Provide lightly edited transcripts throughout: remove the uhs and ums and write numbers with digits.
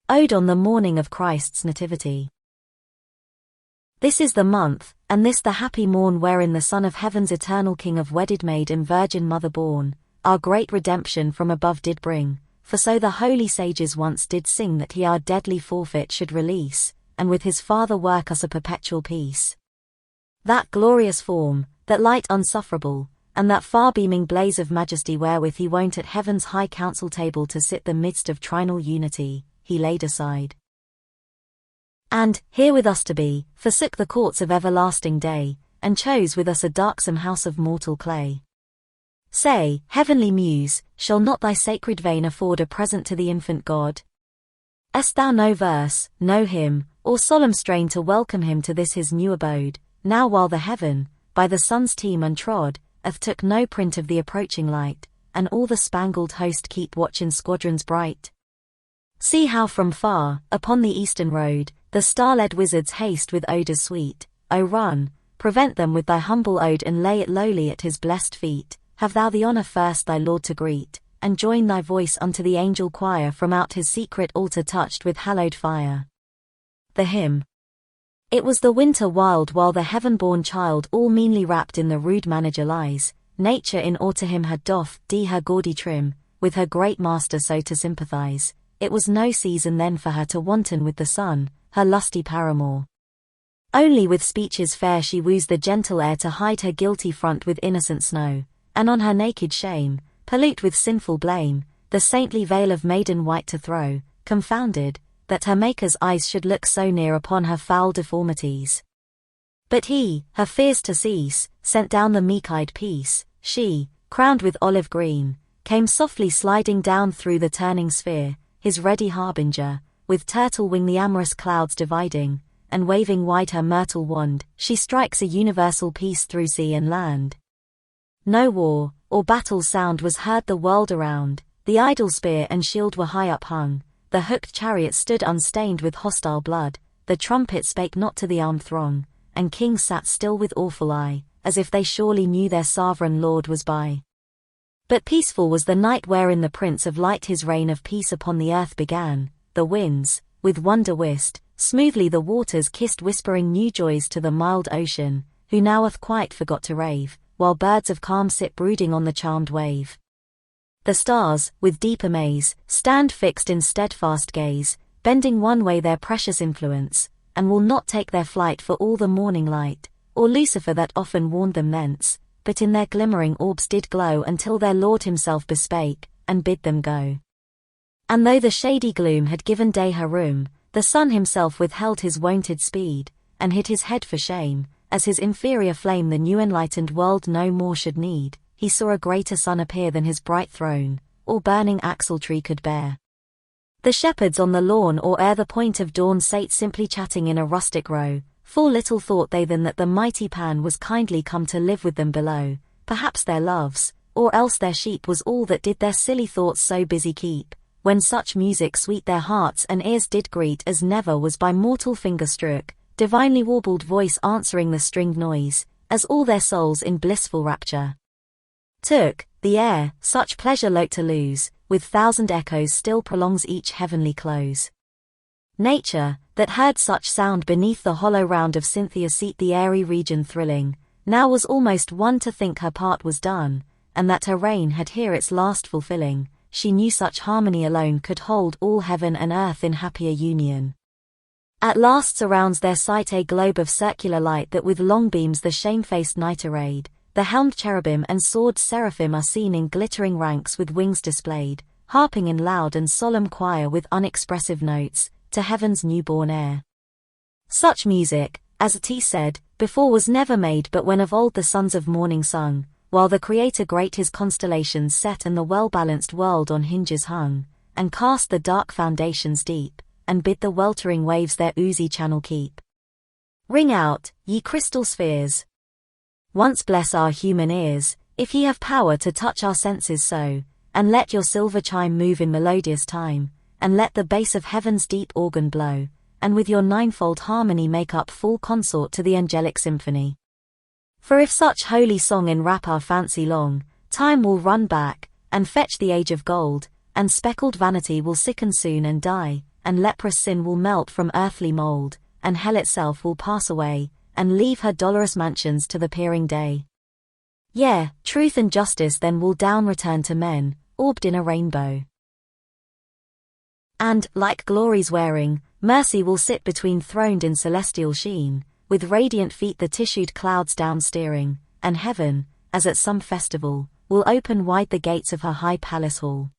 Ode on the morning of Christ's Nativity. This is the month, and this the happy morn wherein the Son of Heaven's eternal King of wedded maid and virgin mother born, our great redemption from above did bring, for so the holy sages once did sing that he our deadly forfeit should release, and with his Father work us a perpetual peace. That glorious form, that light unsufferable, and that far-beaming blaze of majesty wherewith he wont at heaven's high council table to sit the midst of trinal unity, he laid aside. And, here with us to be, forsook the courts of everlasting day, and chose with us a darksome house of mortal clay. Say, heavenly Muse, shall not thy sacred vein afford a present to the infant God? Hast thou no verse, no hymn, or solemn strain to welcome him to this his new abode, now while the heaven, by the sun's team untrod, took no print of the approaching light, and all the spangled host keep watch in squadrons bright? See how from far, upon the eastern road, the star-led wizards haste with odors sweet. O run, prevent them with thy humble ode and lay it lowly at his blessed feet. Have thou the honor first thy Lord to greet, and join thy voice unto the angel choir from out his secret altar touched with hallowed fire. The hymn. It was the winter wild while the heaven-born child all meanly wrapped in the rude manager lies. Nature in awe to him had doffed her gaudy trim, with her great master so to sympathize. It was no season then for her to wanton with the sun, her lusty paramour. Only with speeches fair she woos the gentle air to hide her guilty front with innocent snow, and on her naked shame, pollute with sinful blame, the saintly veil of maiden white to throw, confounded, that her Maker's eyes should look so near upon her foul deformities. But he, her fears to cease, sent down the meek-eyed peace. She, crowned with olive green, came softly sliding down through the turning sphere, his ready harbinger, with turtle wing the amorous clouds dividing, and waving wide her myrtle wand, she strikes a universal peace through sea and land. No war, or battle sound was heard the world around, the idle spear and shield were high uphung, the hooked chariot stood unstained with hostile blood, the trumpet spake not to the armed throng, and kings sat still with awful eye, as if they surely knew their sovereign Lord was by. But peaceful was the night wherein the Prince of Light his reign of peace upon the earth began. The winds, with wonder whist, smoothly the waters kissed whispering new joys to the mild ocean, who now quite forgot to rave, while birds of calm sit brooding on the charmed wave. The stars, with deep amaze, stand fixed in steadfast gaze, bending one way their precious influence, and will not take their flight for all the morning light, or Lucifer that often warned them thence, but in their glimmering orbs did glow until their Lord himself bespake, and bid them go. And though the shady gloom had given day her room, the sun himself withheld his wonted speed, and hid his head for shame, as his inferior flame the new enlightened world no more should need. He saw a greater sun appear than his bright throne, or burning axle-tree could bear. The shepherds on the lawn or ere the point of dawn sate simply chatting in a rustic row, for little thought they then that the mighty Pan was kindly come to live with them below. Perhaps their loves, or else their sheep was all that did their silly thoughts so busy keep, when such music sweet their hearts and ears did greet as never was by mortal finger strook, divinely warbled voice answering the stringed noise, as all their souls in blissful rapture took. The air, such pleasure lote to lose, with thousand echoes still prolongs each heavenly close. Nature, that heard such sound beneath the hollow round of Cynthia's seat the airy region thrilling, now was almost won to think her part was done, and that her reign had here its last fulfilling. She knew such harmony alone could hold all heaven and earth in happier union. At last surrounds their sight a globe of circular light that with long beams the shamefaced night arrayed. The helmed cherubim and sword seraphim are seen in glittering ranks with wings displayed, harping in loud and solemn choir with unexpressive notes, to heaven's newborn heir. Such music, as T said, before was never made but when of old the sons of morning sung, while the Creator great his constellations set and the well-balanced world on hinges hung, and cast the dark foundations deep, and bid the weltering waves their oozy channel keep. Ring out, ye crystal spheres! Once bless our human ears, if ye have power to touch our senses so, and let your silver chime move in melodious time, and let the bass of heaven's deep organ blow, and with your ninefold harmony make up full consort to the angelic symphony. For if such holy song enwrap our fancy long, time will run back, and fetch the age of gold, and speckled vanity will sicken soon and die, and leprous sin will melt from earthly mold, and hell itself will pass away, and leave her dolorous mansions to the peering day. Yea, truth and justice then will down return to men, orbed in a rainbow. And, like glory's wearing, mercy will sit between throned in celestial sheen, with radiant feet the tissued clouds down steering, and heaven, as at some festival, will open wide the gates of her high palace hall.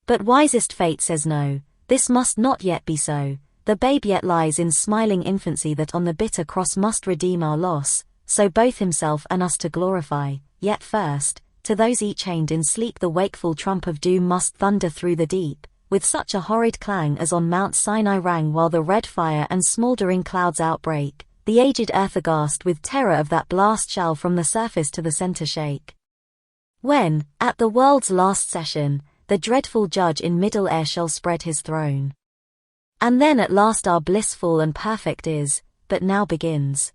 But wisest fate says no, this must not yet be so, the babe yet lies in smiling infancy that on the bitter cross must redeem our loss, so both himself and us to glorify, yet first, to those each chained in sleep the wakeful trump of doom must thunder through the deep, with such a horrid clang as on Mount Sinai rang while the red fire and smouldering clouds outbreak, the aged earth aghast with terror of that blast shall from the surface to the center shake. When, at the world's last session, the dreadful judge in middle air shall spread his throne. And then at last our bliss full and perfect is, but now begins.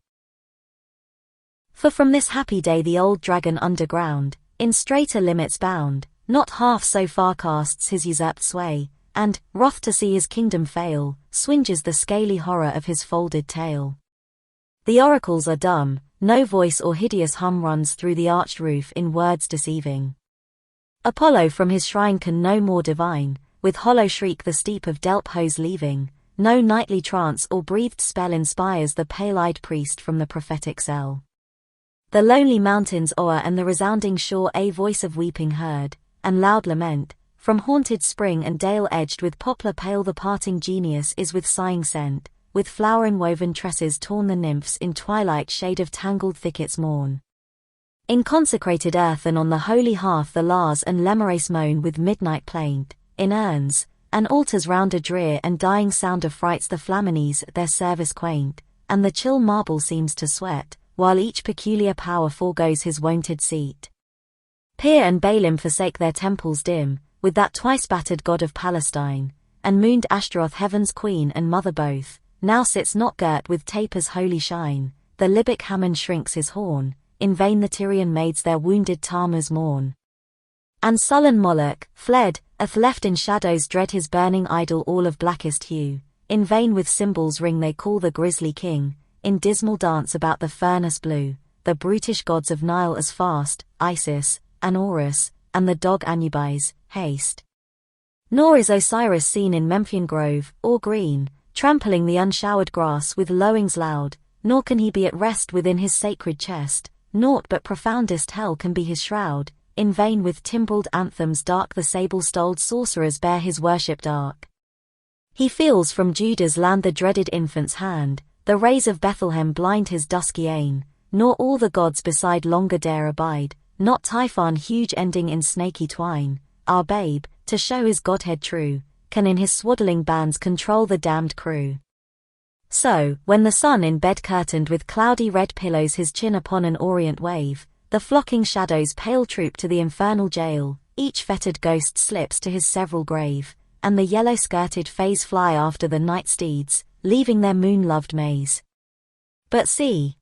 For from this happy day the old dragon underground, in straighter limits bound, not half so far casts his usurped sway, and, wroth to see his kingdom fail, swinges the scaly horror of his folded tail. The oracles are dumb, no voice or hideous hum runs through the arched roof in words deceiving. Apollo from his shrine can no more divine, with hollow shriek the steep of Delphos leaving, no nightly trance or breathed spell inspires the pale-eyed priest from the prophetic cell. The lonely mountains o'er and the resounding shore a voice of weeping heard, and loud lament, from haunted spring and dale edged with poplar pale the parting genius is with sighing sent, with flower-enwoven tresses torn the nymphs in twilight shade of tangled thickets mourn. In consecrated earth and on the holy hearth the Lars and Lemures moan with midnight plaint, in urns, and altars round a drear and dying sound affrights the Flamines their service quaint, and the chill marble seems to sweat, while each peculiar power foregoes his wonted seat. Peer and Baalim forsake their temples dim, with that twice-battered god of Palestine, and mooned Ashtaroth heaven's queen and mother both, now sits not girt with tapers holy shine, the Libyc Hammon shrinks his horn, in vain the Tyrian maids their wounded Tammuz mourn. And sullen Moloch, fled, hath left in shadows dread his burning idol all of blackest hue, in vain with cymbals ring they call the grisly king, in dismal dance about the furnace blue, the brutish gods of Nile as fast, Isis, and Horus, and the dog Anubis, haste. Nor is Osiris seen in Memphian grove, or green, trampling the unshowered grass with lowings loud, nor can he be at rest within his sacred chest, naught but profoundest hell can be his shroud, in vain with timbreled anthems dark the sable-stoled sorcerers bear his worship dark. He feels from Judah's land the dreaded infant's hand, the rays of Bethlehem blind his dusky ain, nor all the gods beside longer dare abide, not Typhon huge ending in snaky twine, our babe, to show his godhead true, can in his swaddling bands control the damned crew. So, when the sun in bed curtained with cloudy red pillows his chin upon an orient wave, the flocking shadows pale troop to the infernal jail, each fettered ghost slips to his several grave, and the yellow-skirted fays fly after the night steeds, leaving their moon-loved maze. But see!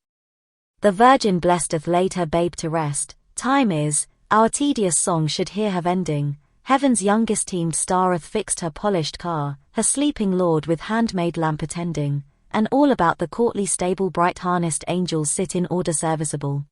The Virgin blessed hath laid her babe to rest, time is, our tedious song should here have ending, heaven's youngest teamed star hath fixed her polished car, her sleeping lord with handmaid lamp attending, and all about the courtly stable bright harnessed angels sit in order serviceable.